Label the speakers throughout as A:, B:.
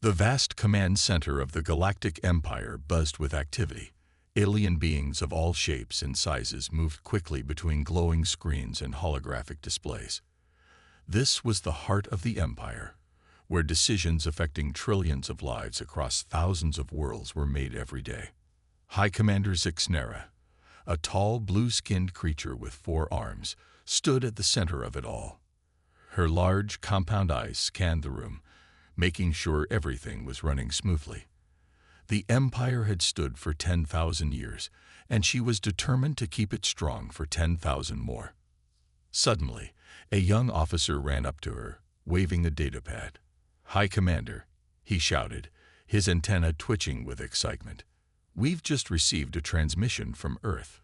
A: The vast command center of the Galactic Empire buzzed with activity. Alien beings of all shapes and sizes moved quickly between glowing screens and holographic displays. This was the heart of the Empire, where decisions affecting trillions of lives across thousands of worlds were made every day. High Commander Zixnera, a tall, blue-skinned creature with 4 arms, stood at the center of it all. Her large, compound eyes scanned the room, making sure everything was running smoothly. The Empire had stood for 10,000 years, and she was determined to keep it strong for 10,000 more. Suddenly, a young officer ran up to her, waving a datapad. "High Commander," he shouted, his antenna twitching with excitement. "We've just received a transmission from Earth."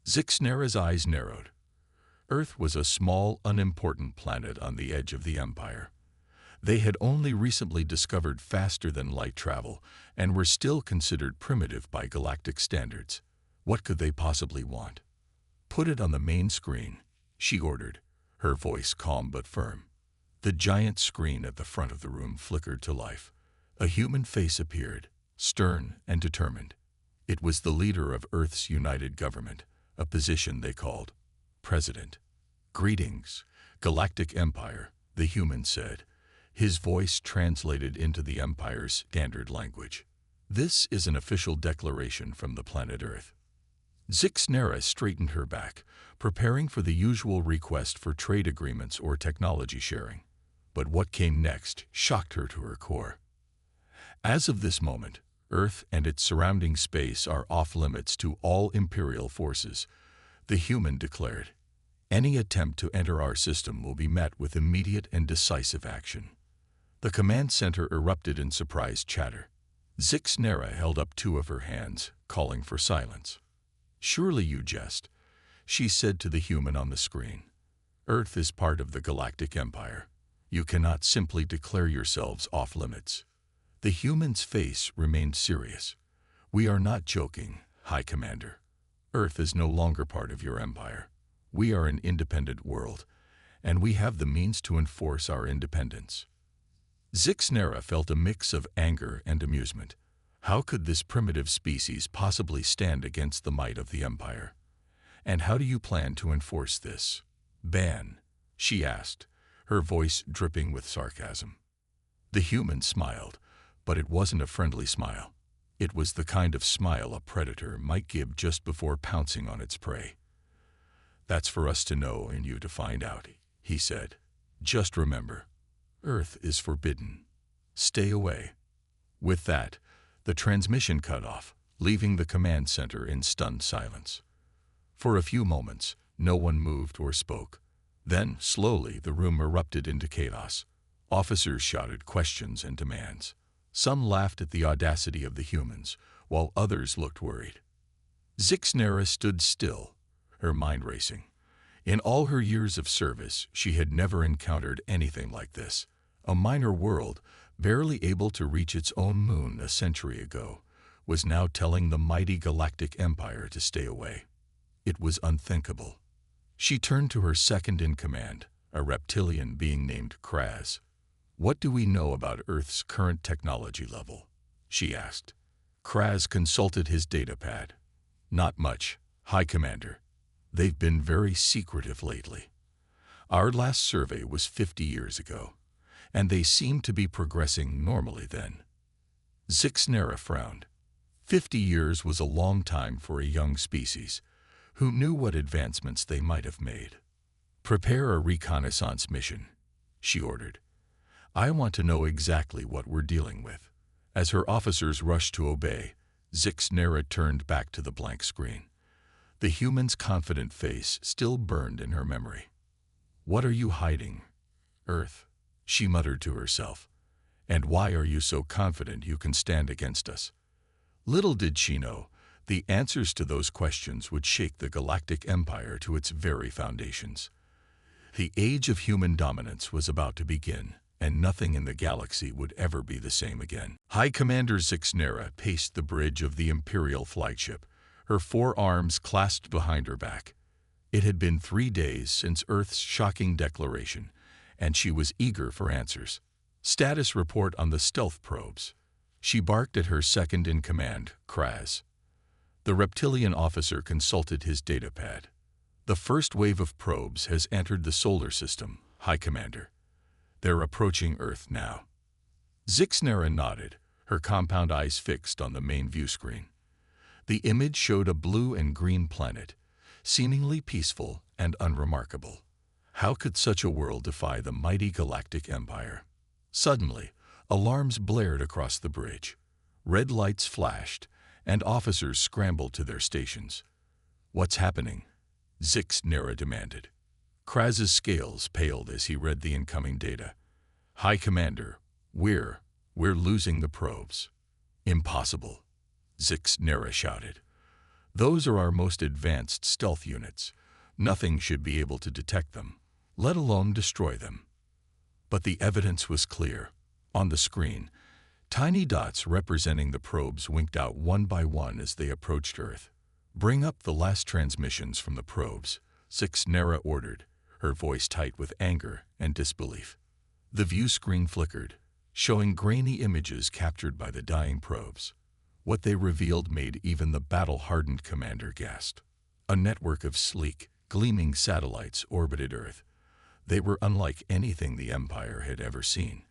A: Zixnera's eyes narrowed. Earth was a small, unimportant planet on the edge of the Empire. They had only recently discovered faster-than-light travel and were still considered primitive by galactic standards. What could they possibly want? "Put it on the main screen," she ordered, her voice calm but firm. The giant screen at the front of the room flickered to life. A human face appeared, stern and determined. It was the leader of Earth's united government, a position they called President. "Greetings, Galactic Empire," the human said, his voice translated into the Empire's standard language. "This is an official declaration from the planet Earth." Zixnera straightened her back, preparing for the usual request for trade agreements or technology sharing. But what came next shocked her to her core. "As of this moment, Earth and its surrounding space are off-limits to all Imperial forces," the human declared. "Any attempt to enter our system will be met with immediate and decisive action." The command center erupted in surprised chatter. Zixnera held up 2 of her hands, calling for silence. "Surely you jest," she said to the human on the screen. "Earth is part of the Galactic Empire. You cannot simply declare yourselves off-limits." The human's face remained serious. "We are not joking, High Commander. Earth is no longer part of your empire. We are an independent world, and we have the means to enforce our independence." Zixnera felt a mix of anger and amusement. How could this primitive species possibly stand against the might of the Empire? "And how do you plan to enforce this ban?" she asked, her voice dripping with sarcasm. The human smiled, but it wasn't a friendly smile. It was the kind of smile a predator might give just before pouncing on its prey. "That's for us to know and you to find out," he said. "Just remember, Earth is forbidden. Stay away." With that, the transmission cut off, leaving the command center in stunned silence. For a few moments, no one moved or spoke. Then, slowly, the room erupted into chaos. Officers shouted questions and demands. Some laughed at the audacity of the humans, while others looked worried. Zixnera stood still, her mind racing. In all her years of service, she had never encountered anything like this. A minor world, barely able to reach its own moon a century ago, was now telling the mighty Galactic Empire to stay away. It was unthinkable. She turned to her second-in-command, a reptilian being named Kraz. "What do we know about Earth's current technology level?" she asked. Kraz consulted his datapad. "Not much, High Commander. They've been very secretive lately. Our last survey was 50 years ago, and they seemed to be progressing normally then." Zixnera frowned. 50 years was a long time for a young species. Who knew what advancements they might have made? "Prepare a reconnaissance mission," she ordered. "I want to know exactly what we're dealing with." As her officers rushed to obey, Zixnera turned back to the blank screen. The human's confident face still burned in her memory. "What are you hiding, Earth?" she muttered to herself. "And why are you so confident you can stand against us?" Little did she know, the answers to those questions would shake the Galactic Empire to its very foundations. The age of human dominance was about to begin, and nothing in the galaxy would ever be the same again. High Commander Zixnera paced the bridge of the Imperial flagship, her 4 arms clasped behind her back. It had been 3 days since Earth's shocking declaration, and she was eager for answers. Status report on the stealth probes. She barked at her second-in-command, Kraz. The reptilian officer consulted his datapad. The first wave of probes has entered the solar system, High Commander. They're approaching Earth now. Zixnera nodded, her compound eyes fixed on the main view screen. The image showed a blue and green planet, seemingly peaceful and unremarkable. How could such a world defy the mighty Galactic Empire? Suddenly, alarms blared across the bridge. Red lights flashed, and officers scrambled to their stations. "What's happening?" Zixnera demanded. Kraz's scales paled as he read the incoming data. "High Commander, we're losing the probes." "Impossible," Zixnera shouted. "Those are our most advanced stealth units. Nothing should be able to detect them, let alone destroy them." But the evidence was clear. On the screen, tiny dots representing the probes winked out one by one as they approached Earth. "Bring up the last transmissions from the probes," Zixnera ordered, her voice tight with anger and disbelief. The view screen flickered, showing grainy images captured by the dying probes. What they revealed made even the battle-hardened commander gasp. A network of sleek, gleaming satellites orbited Earth. They were unlike anything the Empire had ever seen.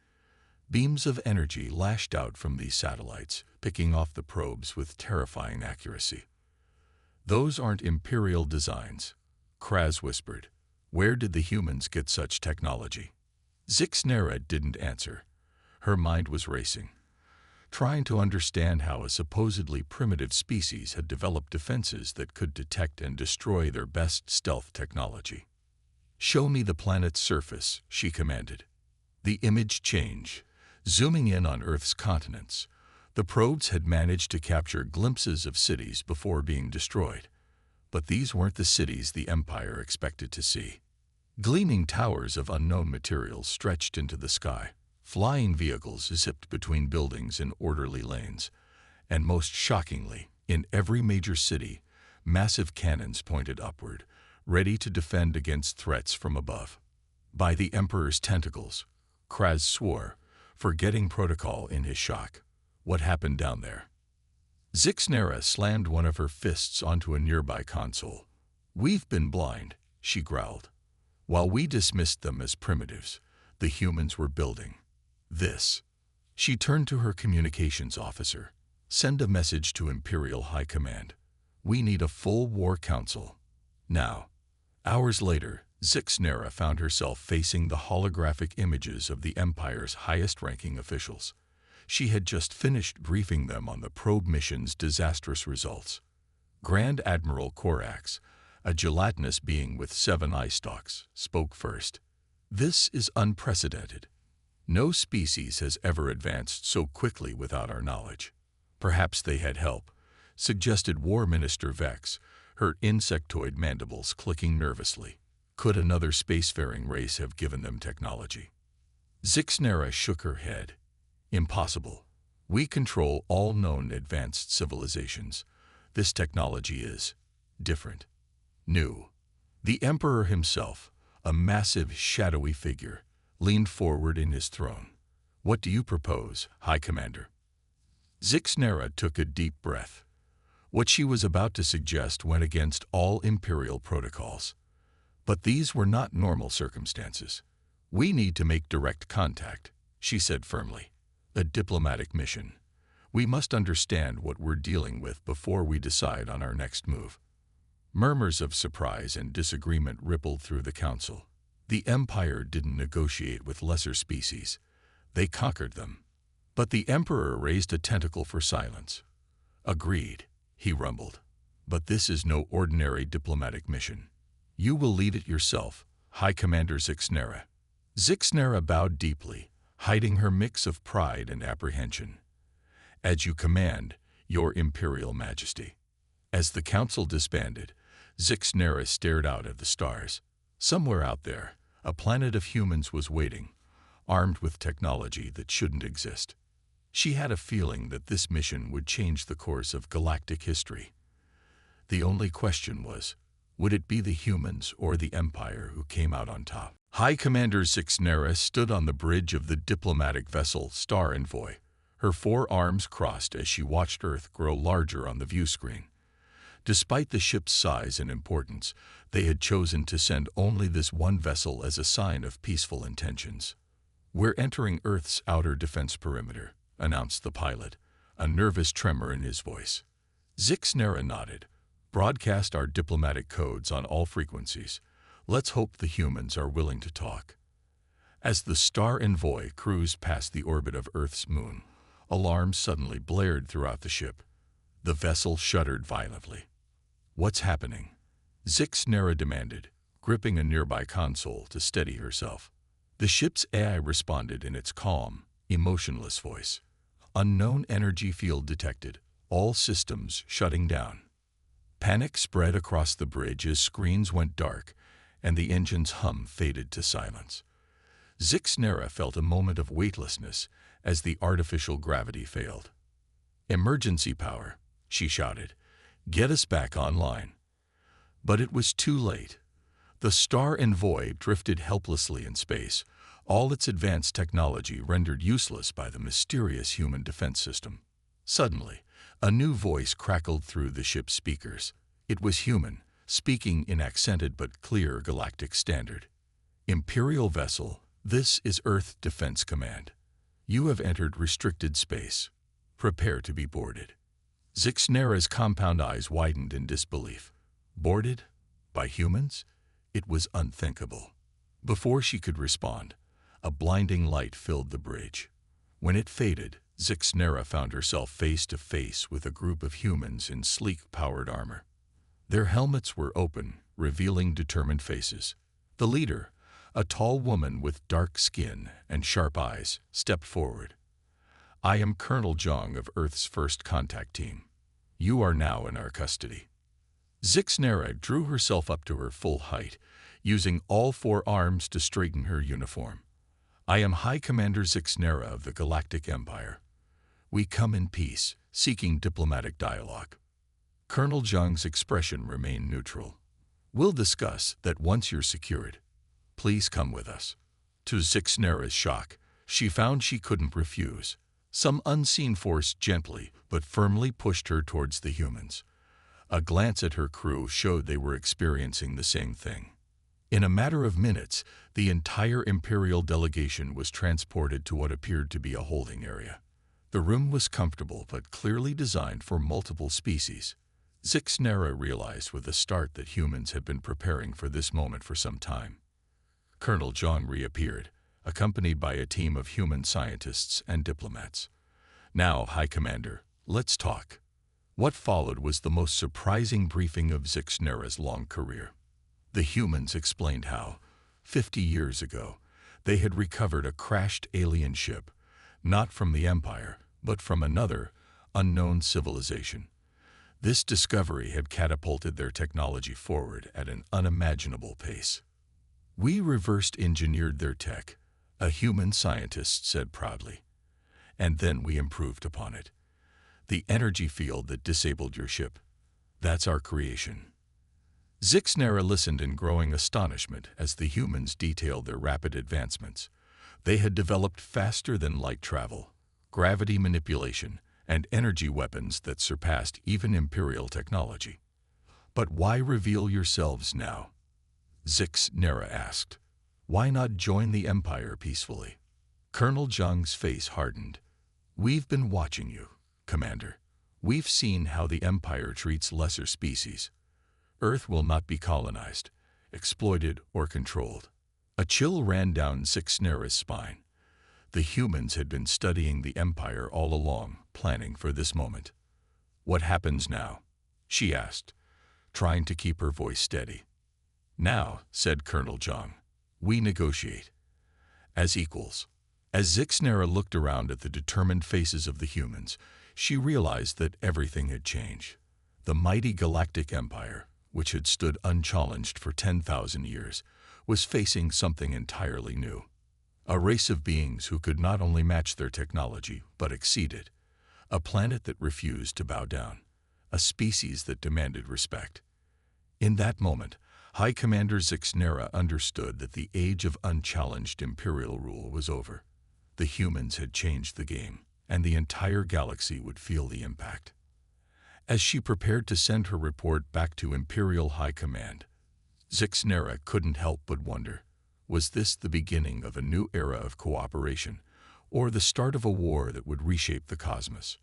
A: Beams of energy lashed out from these satellites, picking off the probes with terrifying accuracy. "Those aren't Imperial designs," Kraz whispered. "Where did the humans get such technology?" Zixnera didn't answer. Her mind was racing, trying to understand how a supposedly primitive species had developed defenses that could detect and destroy their best stealth technology. "Show me the planet's surface," she commanded. The image changed, zooming in on Earth's continents. The probes had managed to capture glimpses of cities before being destroyed. But these weren't the cities the Empire expected to see. Gleaming towers of unknown materials stretched into the sky. Flying vehicles zipped between buildings in orderly lanes. And most shockingly, in every major city, massive cannons pointed upward, ready to defend against threats from above. "By the Emperor's tentacles," Kraz swore, forgetting protocol in his shock. "What happened down there?" Zixnera slammed one of her fists onto a nearby console. "We've been blind," she growled. "While we dismissed them as primitives, the humans were building this." She turned to her communications officer. "Send a message to Imperial High Command. We need a full war council. Now." Hours later, Zixnera found herself facing the holographic images of the Empire's highest-ranking officials. She had just finished briefing them on the probe mission's disastrous results. Grand Admiral Korax, a gelatinous being with 7 eye stalks, spoke first. "This is unprecedented. No species has ever advanced so quickly without our knowledge." "Perhaps they had help," suggested War Minister Vex, her insectoid mandibles clicking nervously. "Could another spacefaring race have given them technology?" Zixnera shook her head. "Impossible. We control all known advanced civilizations. This technology is different. New." The Emperor himself, a massive, shadowy figure, leaned forward in his throne. "What do you propose, High Commander?" Zixnera took a deep breath. What she was about to suggest went against all Imperial protocols. But these were not normal circumstances. "We need to make direct contact," she said firmly. "A diplomatic mission. We must understand what we're dealing with before we decide on our next move." Murmurs of surprise and disagreement rippled through the council. The Empire didn't negotiate with lesser species. They conquered them. But the Emperor raised a tentacle for silence. "Agreed," he rumbled. "But this is no ordinary diplomatic mission. You will lead it yourself, High Commander Zixnera." Zixnera bowed deeply, hiding her mix of pride and apprehension. "As you command, Your Imperial Majesty." As the council disbanded, Zixnera stared out at the stars. Somewhere out there, a planet of humans was waiting, armed with technology that shouldn't exist. She had a feeling that this mission would change the course of galactic history. The only question was, would it be the humans or the Empire who came out on top? High Commander Zixnera stood on the bridge of the diplomatic vessel Star Envoy, her 4 arms crossed as she watched Earth grow larger on the view screen. Despite the ship's size and importance, they had chosen to send only this one vessel as a sign of peaceful intentions. "We're entering Earth's outer defense perimeter," announced the pilot, a nervous tremor in his voice. Zixnera nodded. "Broadcast our diplomatic codes on all frequencies. Let's hope the humans are willing to talk." As the Star Envoy cruised past the orbit of Earth's moon, alarms suddenly blared throughout the ship. The vessel shuddered violently. "What's happening?" Zixnera demanded, gripping a nearby console to steady herself. The ship's AI responded in its calm, emotionless voice. "Unknown energy field detected. All systems shutting down." Panic spread across the bridge as screens went dark and the engine's hum faded to silence. Zixnera felt a moment of weightlessness as the artificial gravity failed. "Emergency power," she shouted. "Get us back online." But it was too late. The Star Envoy drifted helplessly in space, all its advanced technology rendered useless by the mysterious human defense system. Suddenly, a new voice crackled through the ship's speakers. It was human, speaking in accented but clear galactic standard. "Imperial vessel, this is Earth Defense Command. You have entered restricted space. Prepare to be boarded." Zixnera's compound eyes widened in disbelief. Boarded? By humans? It was unthinkable. Before she could respond, a blinding light filled the bridge. When it faded, Zixnera found herself face to face with a group of humans in sleek, powered armor. Their helmets were open, revealing determined faces. The leader, a tall woman with dark skin and sharp eyes, stepped forward. "I am Colonel Jong of Earth's First Contact Team. You are now in our custody." Zixnera drew herself up to her full height, using all 4 arms to straighten her uniform. "I am High Commander Zixnera of the Galactic Empire. We come in peace, seeking diplomatic dialogue." Colonel Jong's expression remained neutral. "We'll discuss that once you're secured. Please come with us." To Zixnera's shock, she found she couldn't refuse. Some unseen force gently but firmly pushed her towards the humans. A glance at her crew showed they were experiencing the same thing. In a matter of minutes, the entire Imperial delegation was transported to what appeared to be a holding area. The room was comfortable but clearly designed for multiple species. Zixnera realized with a start that humans had been preparing for this moment for some time. Colonel Jong reappeared, accompanied by a team of human scientists and diplomats. "Now, High Commander, let's talk." What followed was the most surprising briefing of Zixnera's long career. The humans explained how, 50 years ago, they had recovered a crashed alien ship, not from the Empire, but from another, unknown civilization. This discovery had catapulted their technology forward at an unimaginable pace. "We reversed engineered their tech," a human scientist said proudly. "And then we improved upon it. The energy field that disabled your ship, that's our creation." Zixnera listened in growing astonishment as the humans detailed their rapid advancements. They had developed faster than light travel, gravity manipulation, and energy weapons that surpassed even Imperial technology. "But why reveal yourselves now?" Zixnera asked. "Why not join the Empire peacefully?" Colonel Jong's face hardened. "We've been watching you, Commander. We've seen how the Empire treats lesser species. Earth will not be colonized, exploited, or controlled." A chill ran down Zixnera's spine. The humans had been studying the Empire all along, planning for this moment. "What happens now?" she asked, trying to keep her voice steady. "Now," said Colonel Jong, "we negotiate. As equals." As Zixnera looked around at the determined faces of the humans, she realized that everything had changed. The mighty Galactic Empire, which had stood unchallenged for 10,000 years, was facing something entirely new. A race of beings who could not only match their technology, but exceed it. A planet that refused to bow down. A species that demanded respect. In that moment, High Commander Zixnera understood that the age of unchallenged Imperial rule was over. The humans had changed the game, and the entire galaxy would feel the impact. As she prepared to send her report back to Imperial High Command, Zixnera couldn't help but wonder, was this the beginning of a new era of cooperation, or the start of a war that would reshape the cosmos?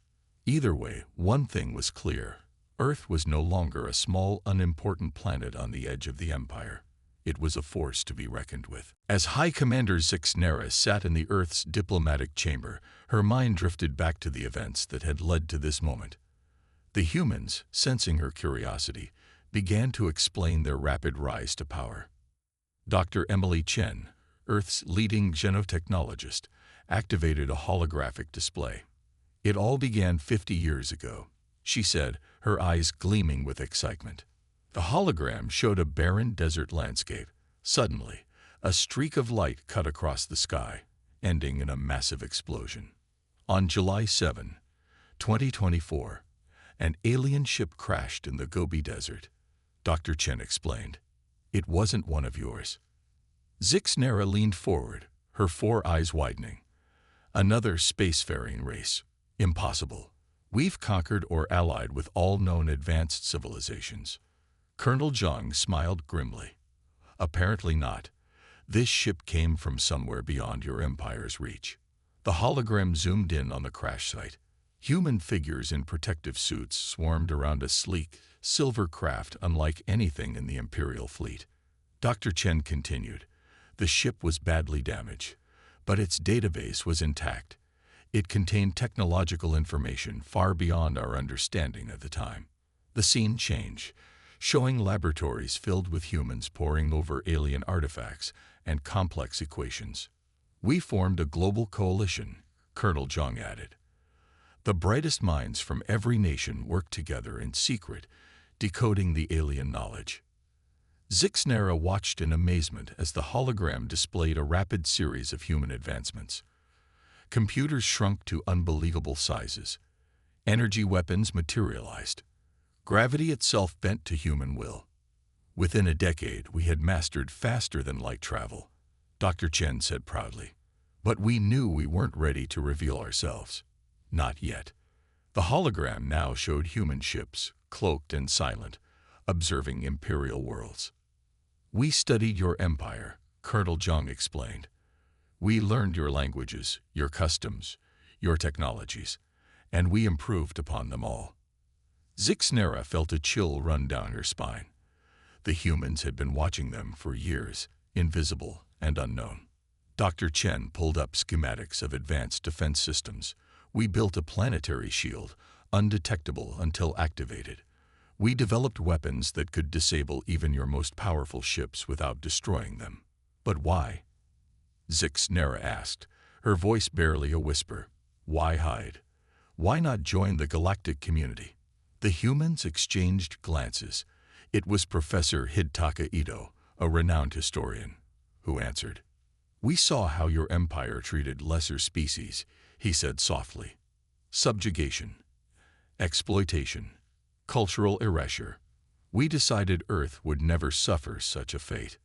A: Either way, one thing was clear. Earth was no longer a small, unimportant planet on the edge of the Empire. It was a force to be reckoned with. As High Commander Zixnera sat in the Earth's diplomatic chamber, her mind drifted back to the events that had led to this moment. The humans, sensing her curiosity, began to explain their rapid rise to power. Dr. Emily Chen, Earth's leading genotechnologist, activated a holographic display. It all began 50 years ago, she said, her eyes gleaming with excitement. The hologram showed a barren desert landscape. Suddenly, a streak of light cut across the sky, ending in a massive explosion. On July 7, 2024, an alien ship crashed in the Gobi Desert, Dr. Chen explained. It wasn't one of yours. Zixnera leaned forward, her four eyes widening. Another spacefaring race. Impossible. We've conquered or allied with all known advanced civilizations. Colonel Zhang smiled grimly. Apparently not. This ship came from somewhere beyond your empire's reach. The hologram zoomed in on the crash site. Human figures in protective suits swarmed around a sleek, silver craft unlike anything in the Imperial fleet. Dr. Chen continued. The ship was badly damaged, but its database was intact. It contained technological information far beyond our understanding at the time. The scene changed, showing laboratories filled with humans poring over alien artifacts and complex equations. We formed a global coalition, Colonel Zhang added. The brightest minds from every nation worked together in secret, decoding the alien knowledge. Zixnera watched in amazement as the hologram displayed a rapid series of human advancements. Computers shrunk to unbelievable sizes. Energy weapons materialized. Gravity itself bent to human will. Within a decade, we had mastered faster-than-light travel, Dr. Chen said proudly. But we knew we weren't ready to reveal ourselves. Not yet. The hologram now showed human ships, cloaked and silent, observing Imperial worlds. We studied your empire, Colonel Zhang explained. We learned your languages, your customs, your technologies, and we improved upon them all. Zixnera felt a chill run down her spine. The humans had been watching them for years, invisible and unknown. Dr. Chen pulled up schematics of advanced defense systems. We built a planetary shield, undetectable until activated. We developed weapons that could disable even your most powerful ships without destroying them. But why? Zixnera asked, her voice barely a whisper. Why hide? Why not join the galactic community? The humans exchanged glances. It was Professor Hidetaka Ito, a renowned historian, who answered. We saw how your empire treated lesser species, he said softly. Subjugation, exploitation, cultural erasure. We decided Earth would never suffer such a fate.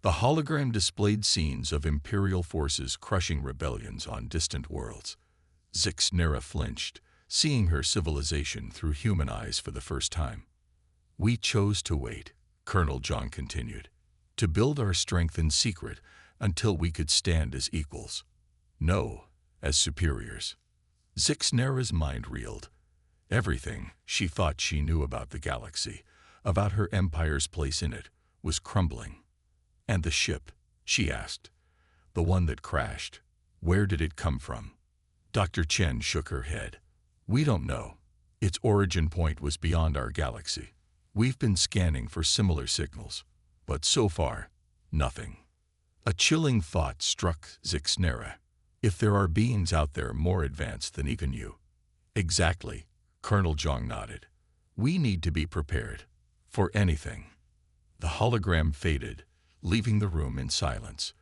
A: The hologram displayed scenes of Imperial forces crushing rebellions on distant worlds. Zixnera flinched, seeing her civilization through human eyes for the first time. We chose to wait, Colonel Zhang continued, to build our strength in secret until we could stand as equals. No, as superiors. Zixnera's mind reeled. Everything she thought she knew about the galaxy, about her empire's place in it, was crumbling. And the ship, she asked, the one that crashed, where did it come from? Dr. Chen shook her head. We don't know. Its origin point was beyond our galaxy. We've been scanning for similar signals, but so far, nothing. A chilling thought struck Zixnera. If there are beings out there more advanced than even you. Exactly, Colonel Zhang nodded. We need to be prepared. For anything. The hologram faded, leaving the room in silence.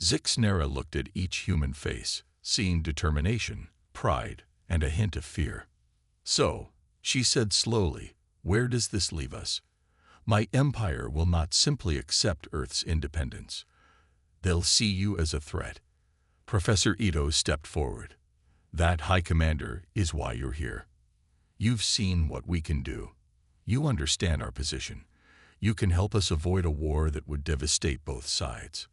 A: Zixnera looked at each human face, seeing determination, pride, and a hint of fear. So, she said slowly, where does this leave us? My empire will not simply accept Earth's independence. They'll see you as a threat. Professor Ito stepped forward. That, High Commander, is why you're here. You've seen what we can do. You understand our position. You can help us avoid a war that would devastate both sides.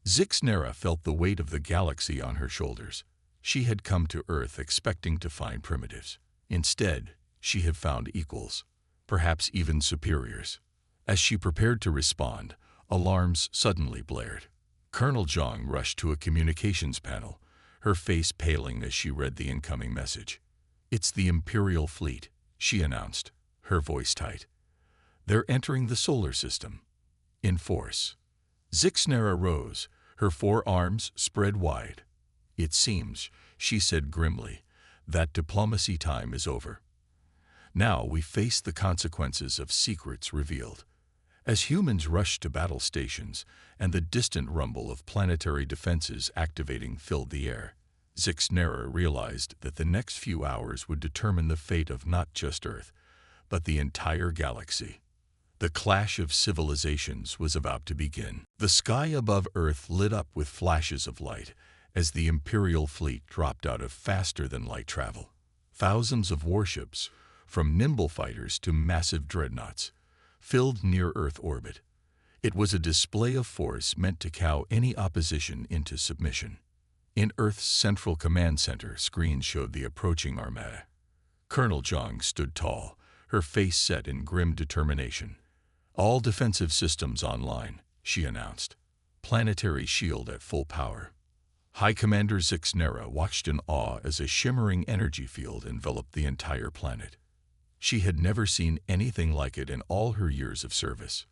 A: Zixnera felt the weight of the galaxy on her shoulders. She had come to Earth expecting to find primitives. Instead, she had found equals, perhaps even superiors. As she prepared to respond, alarms suddenly blared. Colonel Zhang rushed to a communications panel, her face paling as she read the incoming message. "It's the Imperial fleet," she announced, her voice tight. "They're entering the solar system. In force." Zixnera rose, her forearms spread wide. "It seems," she said grimly, "that diplomacy time is over. Now we face the consequences of secrets revealed." As humans rushed to battle stations and the distant rumble of planetary defenses activating filled the air, Zixnera realized that the next few hours would determine the fate of not just Earth, but the entire galaxy. The clash of civilizations was about to begin. The sky above Earth lit up with flashes of light as the Imperial fleet dropped out of faster-than-light travel. Thousands of warships, from nimble fighters to massive dreadnoughts, filled near-Earth orbit. It was a display of force meant to cow any opposition into submission. In Earth's central command center, screens showed the approaching armada. Colonel Zhang stood tall, her face set in grim determination. "All defensive systems online," she announced. "Planetary shield at full power." High Commander Zixnera watched in awe as a shimmering energy field enveloped the entire planet. She had never seen anything like it in all her years of service.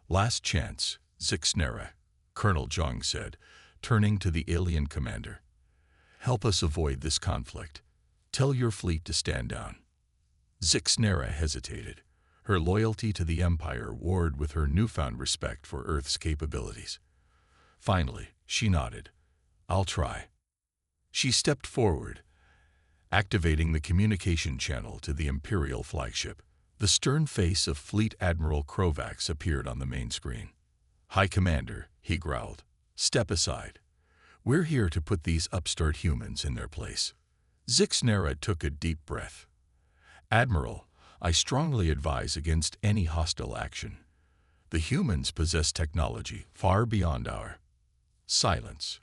A: "Last chance, Zixnera," Colonel Zhang said, turning to the alien commander. "Help us avoid this conflict. Tell your fleet to stand down." Zixnera hesitated. Her loyalty to the Empire warred with her newfound respect for Earth's capabilities. Finally, she nodded. "I'll try." She stepped forward, activating the communication channel to the Imperial flagship. The stern face of Fleet Admiral Krovax appeared on the main screen. "High Commander," he growled, "step aside. We're here to put these upstart humans in their place." Zixnera took a deep breath. "Admiral, I strongly advise against any hostile action. The humans possess technology far beyond our—" "Silence,"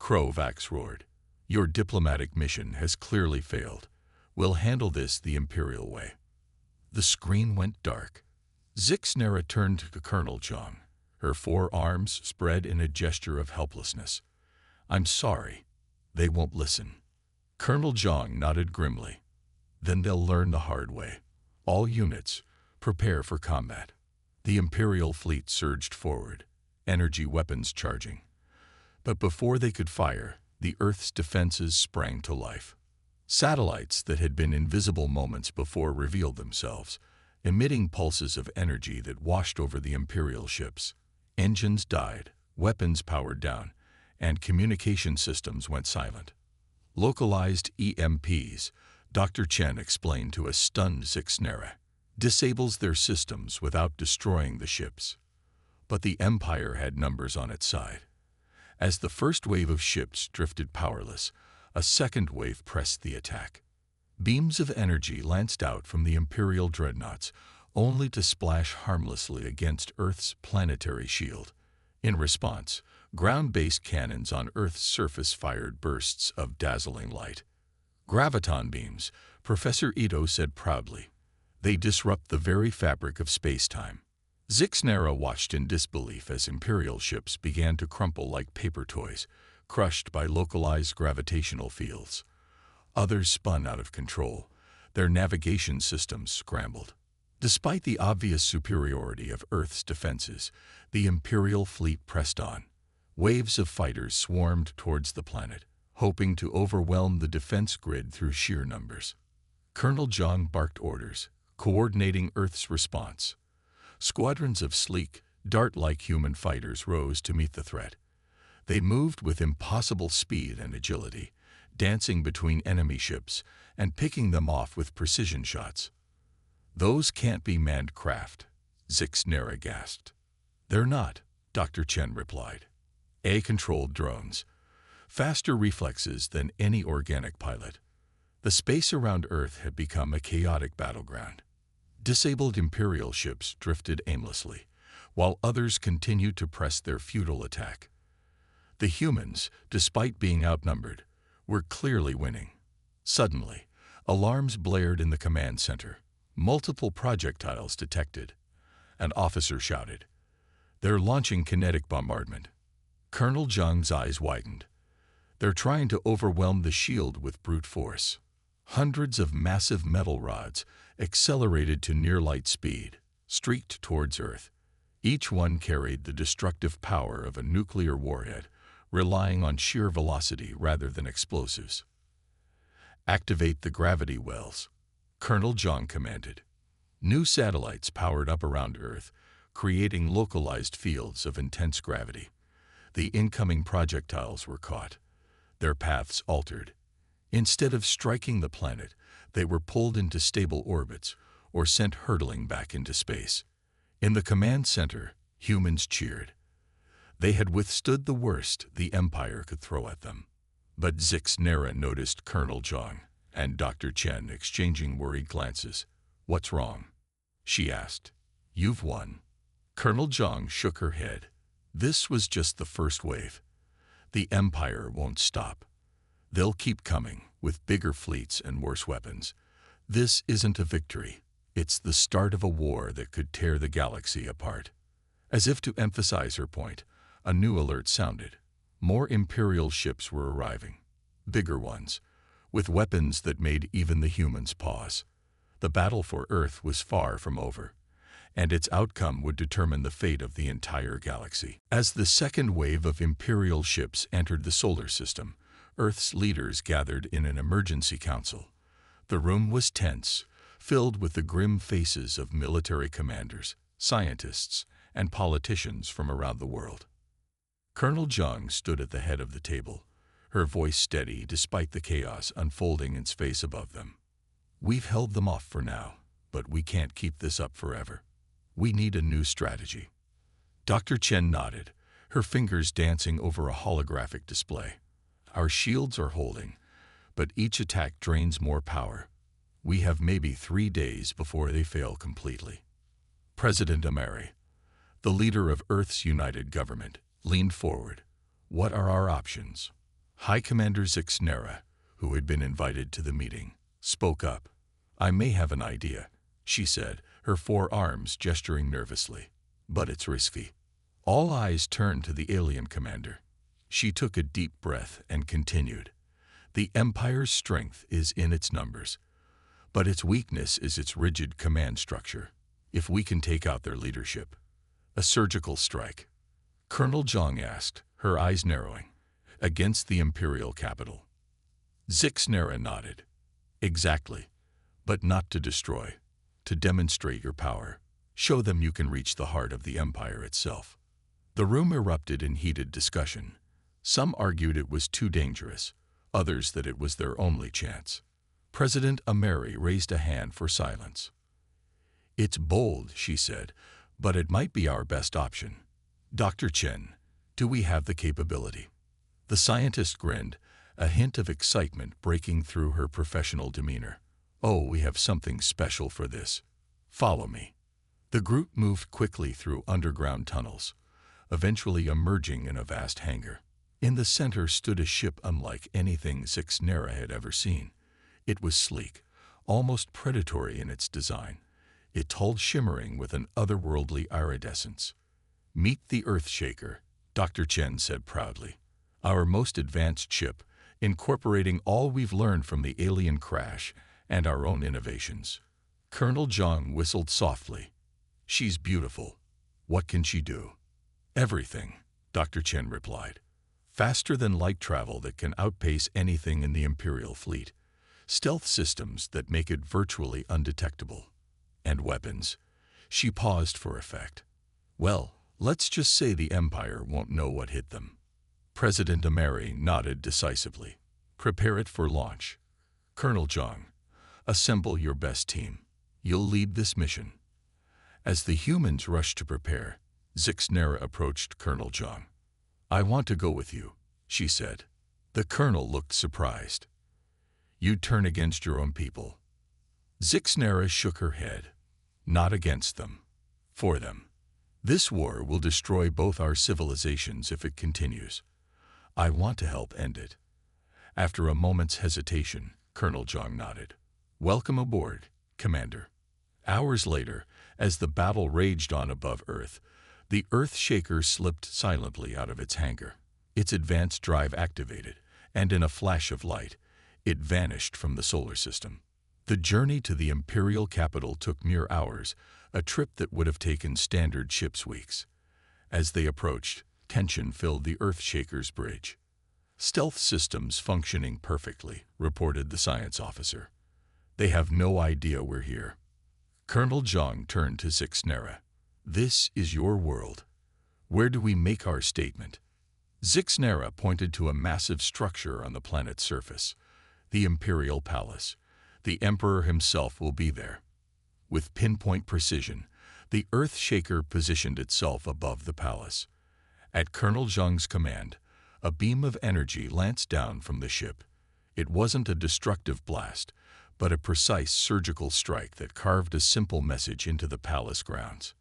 A: Krovax roared. "Your diplomatic mission has clearly failed. We'll handle this the Imperial way." The screen went dark. Zixnera turned to Colonel Zhang, her forearms spread in a gesture of helplessness. "I'm sorry. They won't listen." Colonel Zhang nodded grimly. "Then they'll learn the hard way. All units, prepare for combat." The Imperial fleet surged forward, energy weapons charging. But before they could fire, the Earth's defenses sprang to life. Satellites that had been invisible moments before revealed themselves, emitting pulses of energy that washed over the Imperial ships. Engines died, weapons powered down, and communication systems went silent. "Localized EMPs," Dr. Chen explained to a stunned Zixnera, "disables their systems without destroying the ships." But the Empire had numbers on its side. As the first wave of ships drifted powerless, a second wave pressed the attack. Beams of energy lanced out from the Imperial dreadnoughts, only to splash harmlessly against Earth's planetary shield. In response, ground-based cannons on Earth's surface fired bursts of dazzling light. "Graviton beams," Professor Ito said proudly. "They disrupt the very fabric of space-time." Zixnera watched in disbelief as Imperial ships began to crumple like paper toys, crushed by localized gravitational fields. Others spun out of control, their navigation systems scrambled. Despite the obvious superiority of Earth's defenses, the Imperial fleet pressed on. Waves of fighters swarmed towards the planet, hoping to overwhelm the defense grid through sheer numbers. Colonel Zhang barked orders, coordinating Earth's response. Squadrons of sleek, dart-like human fighters rose to meet the threat. They moved with impossible speed and agility, dancing between enemy ships and picking them off with precision shots. "Those can't be manned craft," Zixnera gasped. They're not, Dr. Chen replied. A-controlled drones. Faster reflexes than any organic pilot. The space around Earth had become a chaotic battleground. Disabled Imperial ships drifted aimlessly, while others continued to press their futile attack. The humans, despite being outnumbered, were clearly winning. Suddenly, alarms blared in the command center. Multiple projectiles detected. An officer shouted, "They're launching kinetic bombardment." Colonel Zhang's eyes widened. They're trying to overwhelm the shield with brute force. Hundreds of massive metal rods, accelerated to near-light speed, streaked towards Earth. Each one carried the destructive power of a nuclear warhead, relying on sheer velocity rather than explosives. Activate the gravity wells, Colonel Zhang commanded. New satellites powered up around Earth, creating localized fields of intense gravity. The incoming projectiles were caught, their paths altered. Instead of striking the planet, they were pulled into stable orbits or sent hurtling back into space. In the command center, humans cheered. They had withstood the worst the Empire could throw at them. But Zixnera noticed Colonel Zhang and Dr. Chen exchanging worried glances. "What's wrong?" she asked. "You've won." Colonel Zhang shook her head. This was just the first wave. The Empire won't stop. They'll keep coming, with bigger fleets and worse weapons. This isn't a victory. It's the start of a war that could tear the galaxy apart. As if to emphasize her point, a new alert sounded. More Imperial ships were arriving. Bigger ones, with weapons that made even the humans pause. The battle for Earth was far from over, and its outcome would determine the fate of the entire galaxy. As the second wave of Imperial ships entered the solar system, Earth's leaders gathered in an emergency council. The room was tense, filled with the grim faces of military commanders, scientists, and politicians from around the world. Colonel Zhang stood at the head of the table, her voice steady despite the chaos unfolding in space above them. "We've held them off for now, but we can't keep this up forever. We need a new strategy." Dr. Chen nodded, her fingers dancing over a holographic display. "Our shields are holding, but each attack drains more power. We have maybe 3 days before they fail completely." President Ameri, the leader of Earth's united government, leaned forward. "What are our options?" High Commander Zixnera, who had been invited to the meeting, spoke up. "I may have an idea," she said, her forearms gesturing nervously. "But it's risky." All eyes turned to the alien commander. She took a deep breath and continued. "The Empire's strength is in its numbers, but its weakness is its rigid command structure. If we can take out their leadership, a surgical strike." Colonel Zhang asked, her eyes narrowing. "Against the Imperial capital?" Zixnera nodded. "Exactly, but not to destroy. To demonstrate your power. Show them you can reach the heart of the Empire itself." The room erupted in heated discussion. Some argued it was too dangerous, others that it was their only chance. President Ameri raised a hand for silence. "It's bold," she said, "but it might be our best option. Dr. Chen, do we have the capability?" The scientist grinned, a hint of excitement breaking through her professional demeanor. "Oh, we have something special for this. Follow me." The group moved quickly through underground tunnels, eventually emerging in a vast hangar. In the center stood a ship unlike anything Zixnera had ever seen. It was sleek, almost predatory in its design, its hull shimmering with an otherworldly iridescence. "Meet the Earthshaker," Dr. Chen said proudly. "Our most advanced ship, incorporating all we've learned from the alien crash and our own innovations." Colonel Zhang whistled softly. "She's beautiful. What can she do?" "Everything," Dr. Chen replied. "Faster than light travel that can outpace anything in the Imperial fleet. Stealth systems that make it virtually undetectable. And weapons." She paused for effect. "Well, let's just say the Empire won't know what hit them." President Ameri nodded decisively. "Prepare it for launch. Colonel Zhang, assemble your best team. You'll lead this mission." As the humans rushed to prepare, Zixnera approached Colonel Zhang. "I want to go with you," she said. The colonel looked surprised. "You'd turn against your own people?" Zixnera shook her head. "Not against them. For them. This war will destroy both our civilizations if it continues. I want to help end it." After a moment's hesitation, Colonel Zhang nodded. "Welcome aboard, Commander." Hours later, as the battle raged on above Earth, the Earth Shaker slipped silently out of its hangar. Its advanced drive activated, and in a flash of light, it vanished from the solar system. The journey to the Imperial capital took mere hours, a trip that would have taken standard ships weeks. As they approached, tension filled the Earth Shaker's bridge. "Stealth systems functioning perfectly," reported the science officer. "They have no idea we're here." Colonel Zhang turned to Zixnera. "This is your world. Where do we make our statement?" Zixnera pointed to a massive structure on the planet's surface. "The Imperial Palace. The Emperor himself will be there." With pinpoint precision, the Earth Shaker positioned itself above the palace. At Colonel Zhang's command, a beam of energy lanced down from the ship. It wasn't a destructive blast, but a precise surgical strike that carved a simple message into the palace grounds.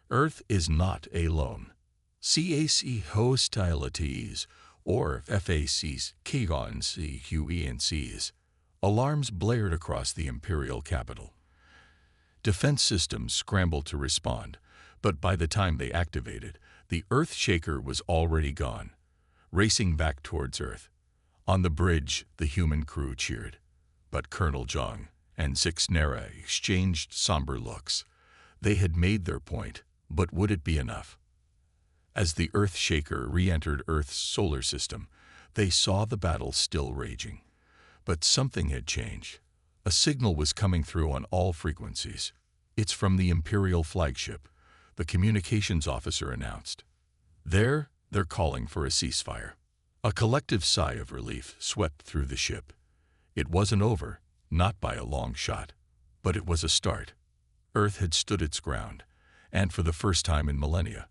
A: "Earth is not alone. CAC hostilities, or FACs KONCQENCs." Alarms blared across the Imperial capital. Defense systems scrambled to respond, but by the time they activated, the Earth Shaker was already gone, racing back towards Earth. On the bridge, the human crew cheered, but Colonel Zhang and Zixnera exchanged somber looks. They had made their point, but would it be enough? As the Earth Shaker re-entered Earth's solar system, they saw the battle still raging. But something had changed. A signal was coming through on all frequencies. "It's from the Imperial flagship," the communications officer announced. They're calling for a ceasefire." A collective sigh of relief swept through the ship. It wasn't over, not by a long shot, but it was a start. Earth had stood its ground, and for the first time in millennia,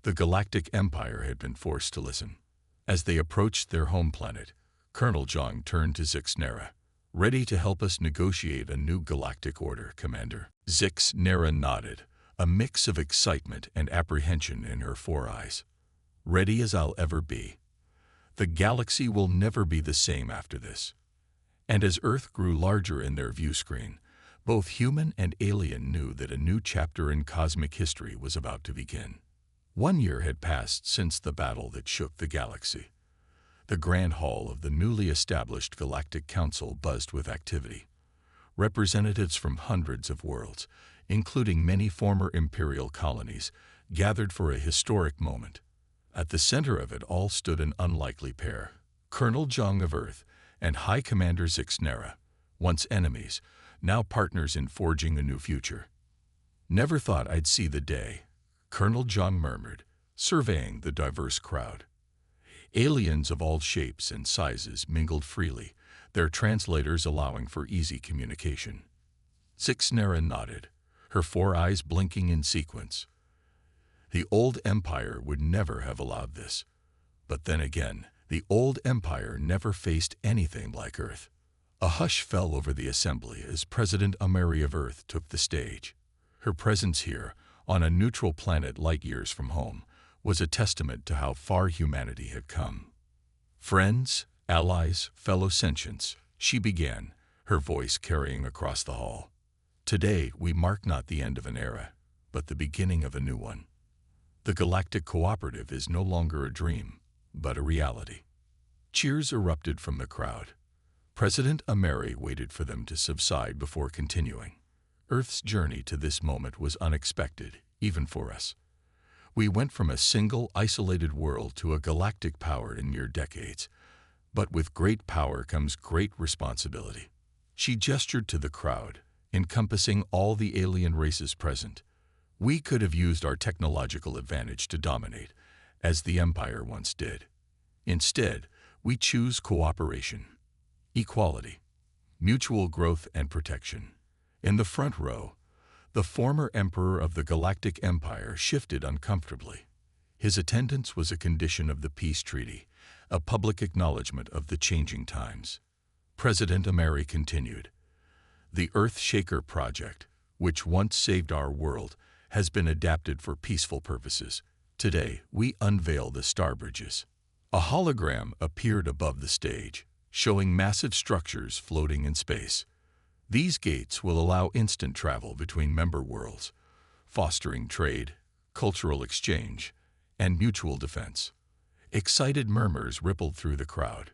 A: the Galactic Empire had been forced to listen. As they approached their home planet, Colonel Zhang turned to Zixnera. "Ready to help us negotiate a new galactic order, Commander?" Zixnera nodded, a mix of excitement and apprehension in her four eyes. "Ready as I'll ever be. The galaxy will never be the same after this." And as Earth grew larger in their view screen, both human and alien knew that a new chapter in cosmic history was about to begin. 1 year had passed since the battle that shook the galaxy. The grand hall of the newly established Galactic Council buzzed with activity. Representatives from hundreds of worlds, including many former Imperial colonies, gathered for a historic moment. At the center of it all stood an unlikely pair, Colonel Zhang of Earth and High Commander Zixnera, once enemies, now partners in forging a new future. "Never thought I'd see the day," Colonel Zhang murmured, surveying the diverse crowd. Aliens of all shapes and sizes mingled freely, their translators allowing for easy communication. Zixnera nodded, her four eyes blinking in sequence. The old empire would never have allowed this. But then again, the old empire never faced anything like Earth. A hush fell over the assembly as President Ameri of Earth took the stage. Her presence here, on a neutral planet light years from home, was a testament to how far humanity had come. "Friends, allies, fellow sentients," she began, her voice carrying across the hall. "Today we mark not the end of an era, but the beginning of a new one. The Galactic Cooperative is no longer a dream, but a reality." Cheers erupted from the crowd. President Ameri waited for them to subside before continuing. "Earth's journey to this moment was unexpected, even for us. We went from a single, isolated world to a galactic power in mere decades. But with great power comes great responsibility." She gestured to the crowd, encompassing all the alien races present. "We could have used our technological advantage to dominate, as the Empire once did. Instead, we choose cooperation, equality, mutual growth and protection. In the front row, The former emperor of the Galactic Empire shifted uncomfortably. His attendance was a condition of the peace treaty, a public acknowledgement of the changing times. President Ameri continued, "The Earthshaker project, which once saved our world, has been adapted for peaceful purposes. Today, we unveil the star bridges." A hologram appeared above the stage, showing massive structures floating in space. These gates will allow instant travel between member worlds, fostering trade, cultural exchange, and mutual defense. Excited murmurs rippled through the crowd.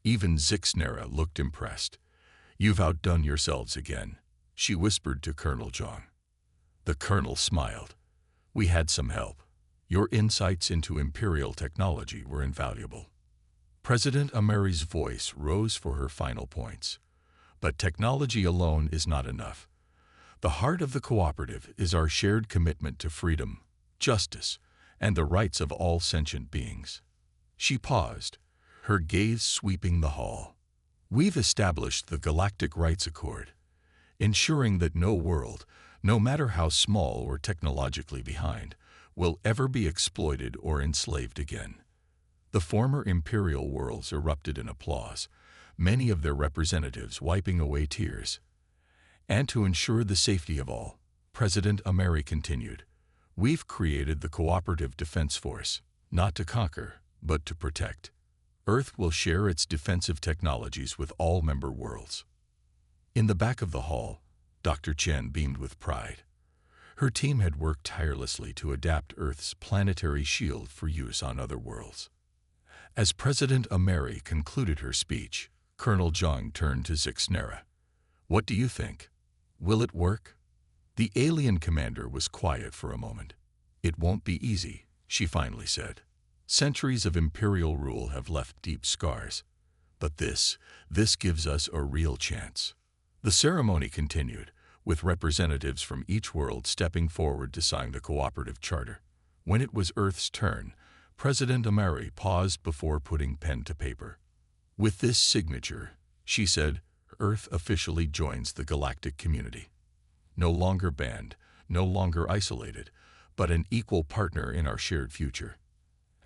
A: Even Zixnera looked impressed. "You've outdone yourselves again," she whispered to Colonel Zhang. The colonel smiled. "We had some help. Your insights into Imperial technology were invaluable." President Ameri's voice rose for her final points. "But technology alone is not enough. The heart of the cooperative is our shared commitment to freedom, justice, and the rights of all sentient beings." She paused, her gaze sweeping the hall. "We've established the Galactic Rights Accord, ensuring that no world, no matter how small or technologically behind, will ever be exploited or enslaved again." The former imperial worlds erupted in applause, many of their representatives wiping away tears. "And to ensure the safety of all," President Ameri continued, "we've created the Cooperative Defense Force, not to conquer, but to protect. Earth will share its defensive technologies with all member worlds." In the back of the hall, Dr. Chen beamed with pride. Her team had worked tirelessly to adapt Earth's planetary shield for use on other worlds. As President Ameri concluded her speech, Colonel Zhang turned to Zixnera. "What do you think? Will it work?" The alien commander was quiet for a moment. "It won't be easy," she finally said. "Centuries of imperial rule have left deep scars. But this gives us a real chance." The ceremony continued, with representatives from each world stepping forward to sign the cooperative charter. When it was Earth's turn, President Ameri paused before putting pen to paper. "With this signature," she said, "Earth officially joins the galactic community. No longer banned, no longer isolated, but an equal partner in our shared future."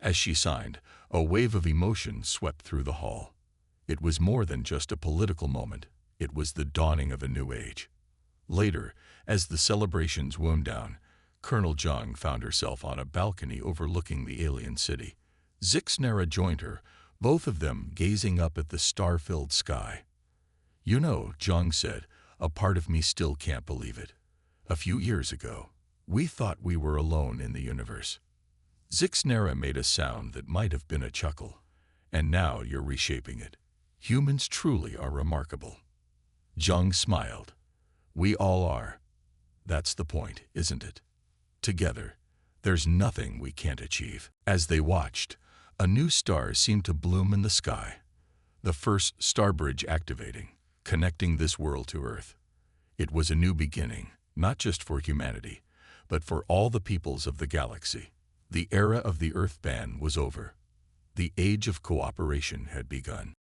A: As she signed, a wave of emotion swept through the hall. It was more than just a political moment. It was the dawning of a new age. Later, as the celebrations wound down, Colonel Zhang found herself on a balcony overlooking the alien city. Zixnera joined her, both of them gazing up at the star-filled sky. "You know," Zhang said, "a part of me still can't believe it. A few years ago, we thought we were alone in the universe." Zixnera made a sound that might have been a chuckle. "And now you're reshaping it. Humans truly are remarkable." Zhang smiled. "We all are. That's the point, isn't it? Together, there's nothing we can't achieve." As they watched, a new star seemed to bloom in the sky. The first star bridge activating, connecting this world to Earth. It was a new beginning, not just for humanity, but for all the peoples of the galaxy. The era of the Earth ban was over. The age of cooperation had begun.